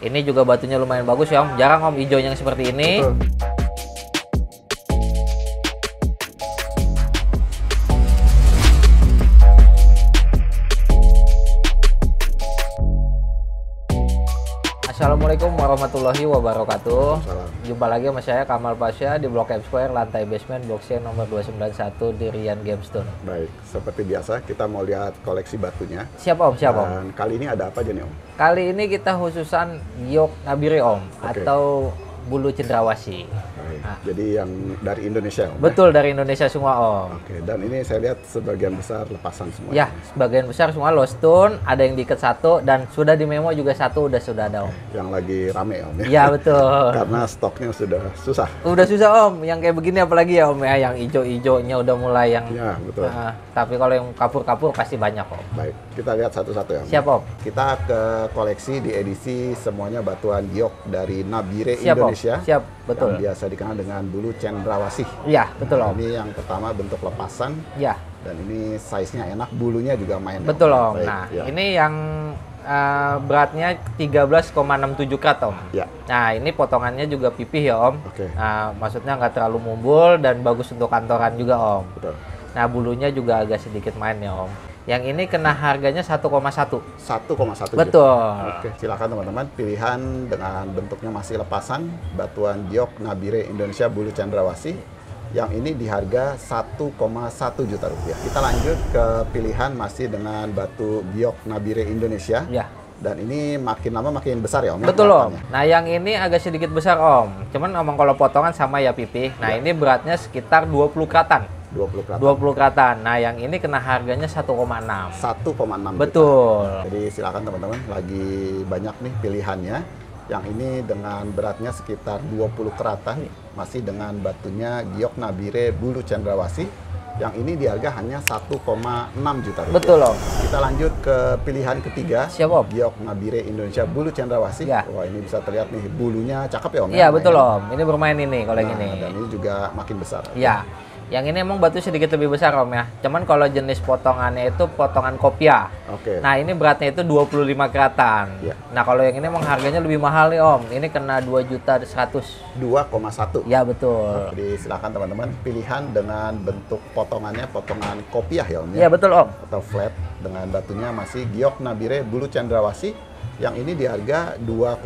Ini juga batunya lumayan bagus ya Om. Jarang Om hijaunya yang seperti ini. Betul. Assalamualaikum warahmatullahi wabarakatuh. Salam. Jumpa lagi sama saya Kamal Pasha di Blok M Square, lantai basement, Blok C nomor 291 di Rian Gemstone. Baik, seperti biasa kita mau lihat koleksi batunya. Siap Om, siap Om. Dan kali ini ada apa aja nih Om? Kali ini kita khususan giok nabire Om, Oke. atau bulu cendrawasih. Baik, Nah. jadi yang dari Indonesia Om? Betul, dari Indonesia semua Om. Oke, dan ini saya lihat sebagian besar lepasan semua. Ya, sebagian besar semua low stone, ada yang diikat satu, dan sudah di memo juga satu, sudah ada Om. Yang lagi rame Om ya? Ya betul. Karena stoknya sudah susah. Udah susah Om, yang kayak begini apalagi ya Om ya, yang ijo-ijonya udah mulai yang... Ya, betul. Tapi kalau yang kapur-kapur pasti banyak Om. Baik, kita lihat satu-satu ya Om. Siap Om. Kita ke koleksi di edisi semuanya batuan giok dari Nabire Siap Indonesia. Om, siap, betul. Yang biasa dikenal dengan bulu cendrawasih. Iya, betul Nah, Om. ini yang pertama bentuk lepasan. Ya, Dan ini size-nya enak, bulunya juga main. betul Om. Baik, Nah, ya. ini yang beratnya 13,67 karat Om. Ya. Nah, ini potongannya juga pipih ya Om. Oke. Nah, maksudnya nggak terlalu mumbul dan bagus untuk kantoran juga Om. Betul. Nah, bulunya juga agak sedikit main ya Om. Yang ini kena harganya 1,1. 1,1 Betul. juta. Oke, silakan teman-teman, pilihan dengan bentuknya masih lepasan, batuan giok Nabire Indonesia bulu cendrawasih. Yang ini di harga 1,1 juta rupiah. Kita lanjut ke pilihan masih dengan batu giok Nabire Indonesia. Ya. Dan ini makin lama makin besar ya Om? ya, Betul Om. kelihatannya? Nah, yang ini agak sedikit besar Om. Cuman ngomong kalau potongan sama ya pipih. Nah, Ya. ini beratnya sekitar 20 keratan. 20 keratan. 20 keratan. Nah, yang ini kena harganya 1,6. 1,6 juta. Betul. Jadi silakan teman-teman, lagi banyak nih pilihannya. Yang ini dengan beratnya sekitar 20 keratan, masih dengan batunya giok Nabire bulu cendrawasih. Yang ini di harga hanya 1,6 juta rupiah. Betul Om. Kita lanjut ke pilihan ketiga. Siap, Om. Giok Nabire Indonesia bulu cendrawasih. Ya. Wah, ini bisa terlihat nih bulunya cakep ya Om. Iya, ya? betul Main. Om. Ini bermain ini kalau yang Nah, ini. dan ini juga makin besar. Iya. Yang ini emang batu sedikit lebih besar Om ya. Cuman kalau jenis potongannya itu potongan kopiah. Oke. Nah, ini beratnya itu 25 keratan. Iya. Nah, kalau yang ini emang harganya lebih mahal nih Om. Ini kena 2.100.000. 2,1. Ya, betul. Jadi silakan teman-teman, pilihan dengan bentuk potongannya potongan kopiah ya Om. Iya, betul Om. Atau flat dengan batunya masih giok Nabire bulu cendrawasih. Yang ini di harga 2,1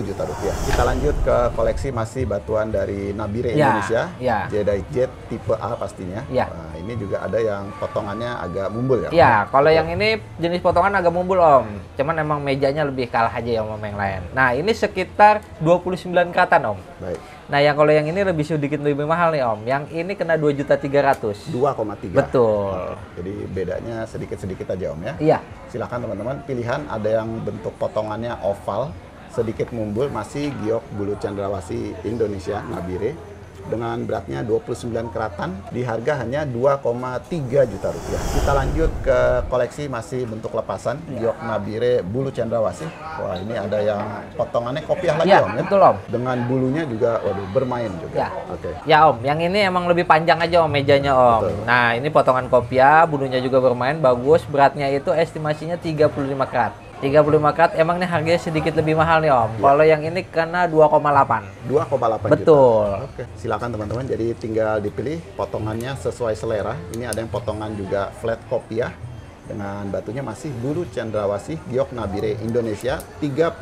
juta rupiah. Kita lanjut ke koleksi masih batuan dari Nabire Ya, Indonesia. ya. Jedi Jet tipe A pastinya. Ya. Nah, ini juga ada yang potongannya agak mumbul ya. Om? Ya, kalau Betul. yang ini jenis potongan agak mumbul Om. Cuman emang mejanya lebih kalah aja ya sama yang lain. Nah, ini sekitar 29 keratan Om. Baik. Nah, yang kalau yang ini lebih sedikit lebih mahal nih Om. Yang ini kena 2.300.000. 2,3. Betul. Jadi bedanya sedikit-sedikit aja Om ya. Iya. Silakan teman-teman, pilihan ada yang bentuk potongannya oval, sedikit mumbul, masih giok bulu cendrawasih Indonesia Nabire dengan beratnya 29 keratan, di harga hanya 2,3 juta rupiah. Kita lanjut ke koleksi masih bentuk lepasan, giok Nabire bulu cendrawasih. Wah, ini ada yang potongannya kopiah lagi Iya, Om ya. betul Om. Dengan bulunya juga waduh bermain juga. Ya. Oke. Ya Om, yang ini emang lebih panjang aja Om mejanya Om. Betul. Nah, ini potongan kopiah, bulunya juga bermain bagus, beratnya itu estimasinya 35 karat. 35 karat emang nih harganya sedikit lebih mahal nih Om. Kalau yang ini kena 2,8. 2,8 juta. Betul. Oke, silakan teman-teman. Jadi tinggal dipilih potongannya sesuai selera. Ini ada yang potongan juga flat kopiah dengan batunya masih bulu cendrawasih giok Nabire Indonesia 35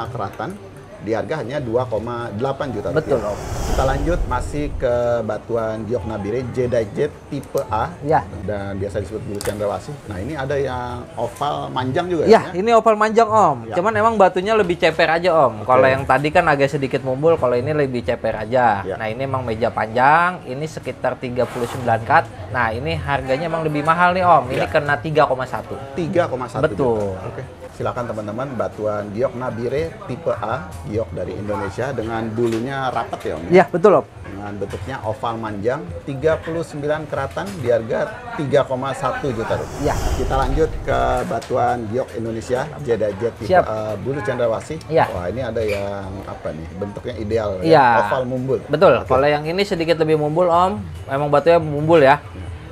keratan. Di harga hanya 2,8 juta rupiah. Betul Om. Kita lanjut masih ke batuan giok Nabire Jedi Jet tipe A. Ya. Dan biasa disebut bulu cendrawasih. Nah, ini ada yang oval manjang juga Ya, ini opal manjang Om. Ya. Cuman emang batunya lebih ceper aja Om. Kalau yang tadi kan agak sedikit mumbul, kalau ini lebih ceper aja. Ya. Nah, ini emang meja panjang, ini sekitar 39 kat. Nah, ini harganya emang lebih mahal nih Om. Ini Ya. kena 3,1. 3,1 Betul. juta. Oke. Silakan teman-teman, batuan giok Nabire tipe A, giok dari Indonesia dengan bulunya rapat ya Om. Iya, betul Om. Dengan bentuknya oval manjang, 39 keratan di harga 3,1 juta rupiah. Iya. Kita lanjut ke batuan giok Indonesia Jedi Jet tipe Siap. A, bulu cendrawasih. Iya. Wah, ini ada yang apa nih? Bentuknya ideal Iya. ya, oval mumbul. Betul. Oke. Kalau yang ini sedikit lebih mumbul Om. Emang batunya mumbul ya.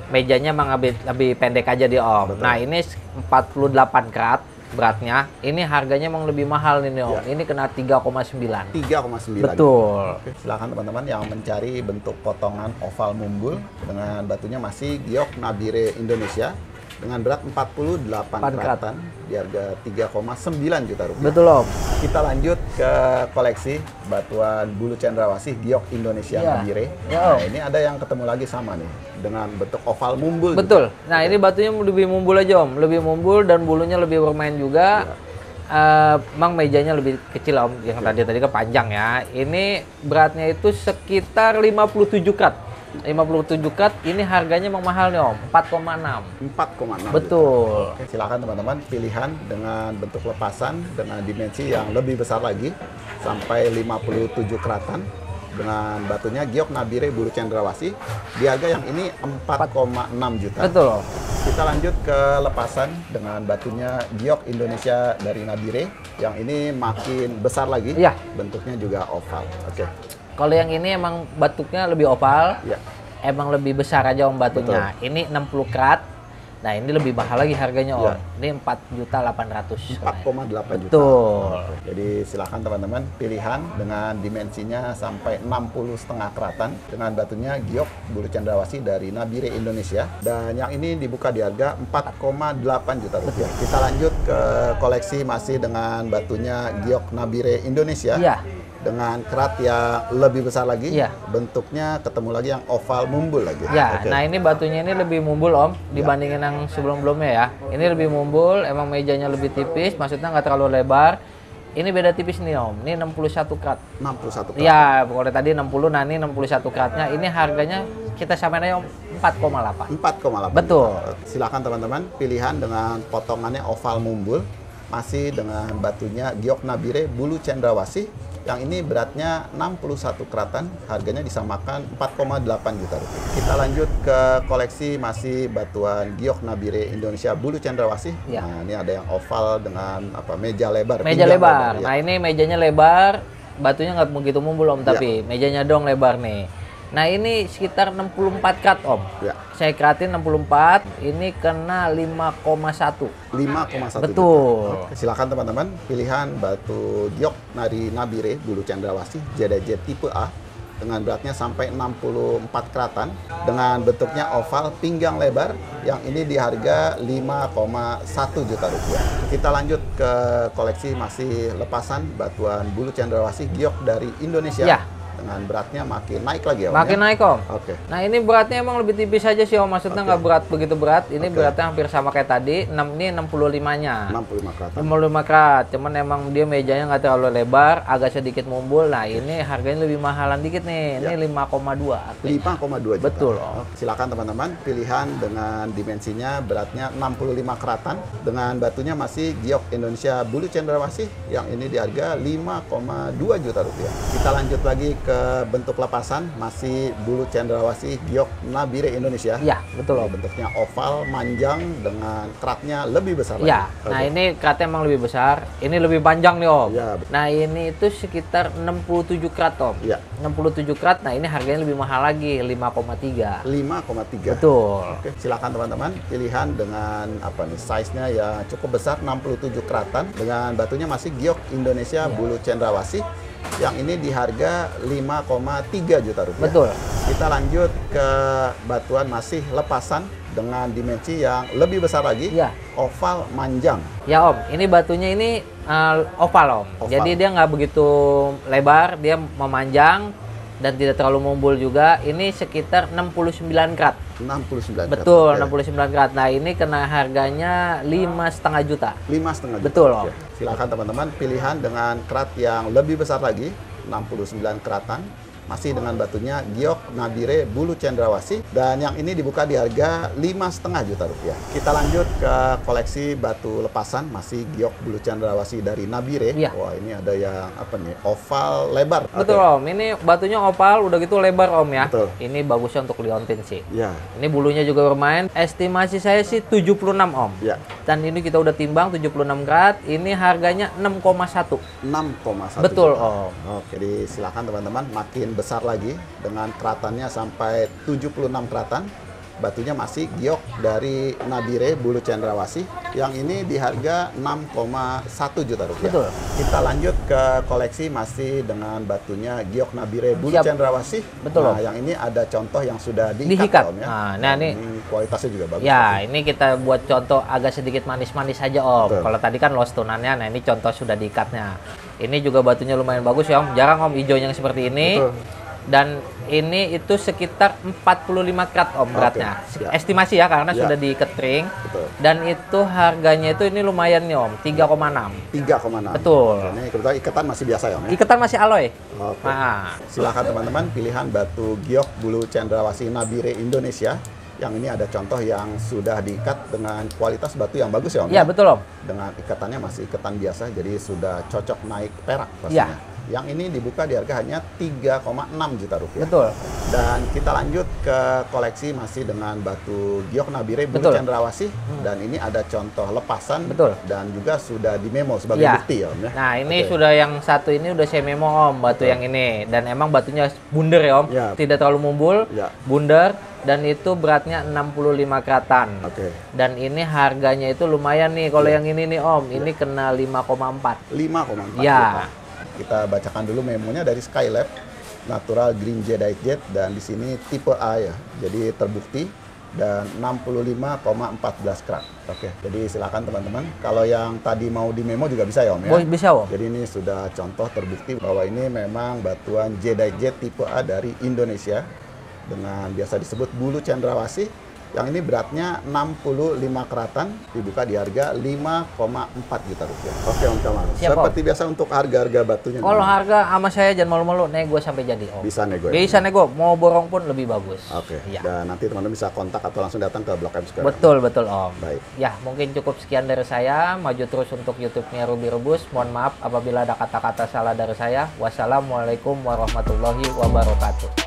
Mejanya emang lebih pendek aja di Om. Betul. Nah, ini 48 karat. beratnya. Ini harganya emang lebih mahal nih Om. Ini kena 3,9. 3,9. Betul. Oke, silakan teman-teman yang mencari bentuk potongan oval mumbul dengan batunya masih giok Nabire Indonesia dengan berat 48 keratan di harga 3,9 juta rupiah. Betul Om. Kita lanjut ke koleksi batuan bulu cendrawasih giok Indonesia Nabire. Ya, Nah, ini ada yang ketemu lagi sama nih dengan bentuk oval mumbul. Betul. Nah, ini batunya lebih mumbul aja Om, lebih mumbul dan bulunya lebih bermain juga. Emang mejanya lebih kecil Om, yang tadi kan panjang ya. Ini beratnya itu sekitar 57 kat. 57 kat, ini harganya emang mahal nih Om, 4,6. 4,6. Betul. Oke, silakan teman-teman pilihan dengan bentuk lepasan dengan dimensi yang lebih besar lagi sampai 57 keratan dengan batunya giok Nabire bulu cendrawasih di harga yang ini 4,6 juta. Betul Om. Kita lanjut ke lepasan dengan batunya giok Indonesia dari Nabire yang ini makin besar lagi. Iya. Bentuknya juga oval. Oke. Kalau yang ini emang bentuknya lebih oval, Ya. emang lebih besar aja Om batunya. Ini 60 karat. Nah, ini lebih mahal lagi harganya Om. Ya. Ini 4.800.000. 4,8 juta. Betul. Jadi silakan teman-teman pilihan dengan dimensinya sampai 60,5 keratan dengan batunya giok bulu cendrawasih dari Nabire Indonesia dan yang ini dibuka di harga 4,8 juta rupiah. Kita lanjut ke koleksi masih dengan batunya giok Nabire Indonesia. Iya. Dengan kerat yang lebih besar lagi, Iya. bentuknya ketemu lagi yang oval mumbul lagi. Ya, Oke. nah ini batunya ini lebih mumbul Om dibandingin yang sebelum-sebelumnya ya. Ini lebih mumbul, emang mejanya lebih tipis, maksudnya nggak terlalu lebar. Ini beda tipis nih Om, ini 61 karat. 61 kerat. Ya, kalau tadi 60, nah ini 61 karatnya. Ini harganya kita samain aja Om, 4,8. 4,8. Betul. Silakan teman-teman pilihan dengan potongannya oval mumbul masih dengan batunya giok Nabire bulu cendrawasih yang ini beratnya 61 keratan, harganya disamakan 4,8 juta rupiah. Kita lanjut ke koleksi masih batuan giok Nabire Indonesia bulu cendrawasih. Ya. Nah, ini ada yang oval dengan apa meja lebar. Meja pinggang lebar. ya. Nah ini mejanya lebar, batunya nggak begitu mumbul Om, tapi mejanya dong lebar nih. Nah ini sekitar 64 kat Om. Ya. Saya keratin 64, ini kena 5,1. 5,1 Betul. juta. Oke, silakan teman-teman pilihan batu giok dari Nabire bulu cendrawasih JDJ tipe A dengan beratnya sampai 64 keratan dengan bentuknya oval pinggang lebar yang ini di harga 5,1 juta rupiah. Kita lanjut ke koleksi masih lepasan batuan bulu cendrawasih giok dari Indonesia. Ya. Dengan beratnya makin naik lagi ya Om, Makin ya? naik Om. Oke. Nah ini beratnya emang lebih tipis aja sih Om, maksudnya nggak berat begitu berat. Ini Oke. beratnya hampir sama kayak tadi, ini 65-nya. 65 keratan. 65 karat, cuman emang dia mejanya nggak terlalu lebar, agak sedikit mumbul. Nah ini harganya lebih mahalan dikit nih, ini 5,2. 5,2 juta. Betul Om. Silakan teman-teman pilihan dengan dimensinya beratnya 65 keratan dengan batunya masih giok Indonesia bulu cendrawasih yang ini di harga 5,2 juta rupiah. Kita lanjut lagi ke bentuk lepasan masih bulu cendrawasih giok Nabire Indonesia. Iya, betul Om. Bentuknya oval manjang dengan keratnya lebih besar Ya, lagi. nah Oke. ini keratnya emang lebih besar, ini lebih panjang nih Om. Ya, betul. Nah ini itu sekitar 67 karat Om. Iya. 67 karat, nah ini harganya lebih mahal lagi, 5,3. 5,3. Betul. Oke, silakan teman-teman pilihan dengan apa nih size-nya yang cukup besar 67 keratan dengan batunya masih giok Indonesia bulu cendrawasih yang ini di harga 5,3 juta rupiah. Betul. Kita lanjut ke batuan masih lepasan dengan dimensi yang lebih besar lagi, Iya. oval manjang. Ya Om, ini batunya ini oval Om. Oval. Jadi dia nggak begitu lebar, dia memanjang dan tidak terlalu mumbul juga. Ini sekitar 69 karat. 69 Betul, karat. Oke. 69 karat. Nah ini kena harganya 5,5 juta. 5,5 juta. Betul, Oke. Om. Silakan teman-teman pilihan dengan kerat yang lebih besar lagi, 69 keratan. Masih dengan batunya giok Nabire bulu cendrawasih dan yang ini dibuka di harga 5,5 juta rupiah. Kita lanjut ke koleksi batu lepasan masih giok bulu cendrawasih dari Nabire. Iya. Wah, ini ada yang apa nih? Oval lebar. Betul Oke. Om, ini batunya oval, udah gitu lebar Om ya. Betul. Ini bagusnya untuk liontin sih. Ya. Ini bulunya juga bermain. Estimasi saya sih 76 Om. Ya. Dan ini kita udah timbang 76 karat. Ini harganya 6,1. 6,1 Betul juta. Om. Oke, jadi silakan teman-teman makin besar lagi dengan keratannya sampai 76 keratan batunya masih giok dari Nabire Bulu Cendrawasih, yang ini di harga 6,1 juta rupiah. Betul. Kita lanjut ke koleksi masih dengan batunya giok Nabire Bulu Siap. Cendrawasih. Betul, Nah, Om. yang ini ada contoh yang sudah Diikat. Om, ya. Nah, ini kualitasnya juga bagus. ya, ini kita buat contoh agak sedikit manis-manis aja Om. Betul. Kalau tadi kan los tunannya, nah ini contoh sudah diikatnya. Ini juga batunya lumayan bagus ya Om. Jarang Om hijaunya yang seperti ini. Betul. Dan ini itu sekitar 45 karat Om beratnya. Siap. Estimasi ya, karena Ya. sudah diikat kering. Betul. Dan itu harganya itu ini lumayan nih Om, 3,6. 3,6. Betul. Ini kebetulan ikatan masih biasa ya, Om, ya? Ikatan masih alloy. Oke. Nah, Silakan teman-teman pilihan batu giok bulu cendrawasih Nabire Indonesia. Yang ini ada contoh yang sudah diikat dengan kualitas batu yang bagus ya Om. iya betul Om. Dengan ikatannya masih ikatan biasa, jadi sudah cocok naik perak Iya. pastinya. Yang ini dibuka di harga hanya 3,6 juta rupiah. Betul. Dan kita lanjut ke koleksi masih dengan batu giok Nabire Bulu Betul. Cendrawasih. Dan ini ada contoh lepasan. Betul. Dan juga sudah di memo sebagai Iya. bukti ya Om, ya. Nah, ini Oke. sudah yang satu ini udah saya memo Om, batu yang ini. Dan emang batunya bundar ya Om, Ya. tidak terlalu mumbul, Ya. bundar. Dan itu beratnya 65 keratan. Oke. Dan ini harganya itu lumayan nih. Kalau yang ini nih Om, ini kena 5,4. 5,4 Ya. juta. Kita bacakan dulu memonya dari Skylab, Natural Green Jadeite Jet, dan di sini tipe A ya. Jadi terbukti dan 65,14 karat. Oke. Jadi silakan teman-teman. Kalau yang tadi mau di memo juga bisa ya Om ya. Boleh, bisa Om. Jadi ini sudah contoh terbukti bahwa ini memang batuan Jadeite Jet tipe A dari Indonesia dengan biasa disebut bulu cendrawasih. Yang ini beratnya 65 keratan, dibuka di harga 5,4 juta rupiah. Oke Om Kamal. Siap, Om. Seperti biasa untuk harga-harga batunya. Kalau gimana? harga sama saya jangan malu-malu, nego sampai jadi Om. Bisa nego ya? Bisa nego, mau borong pun lebih bagus. Oke. Ya. Dan nanti teman-teman bisa kontak atau langsung datang ke Blok M Square. Betul, betul Om. Baik. Ya, mungkin cukup sekian dari saya. Maju terus untuk YouTube-nya Ruby Rebus. Mohon maaf apabila ada kata-kata salah dari saya. Wassalamualaikum warahmatullahi wabarakatuh.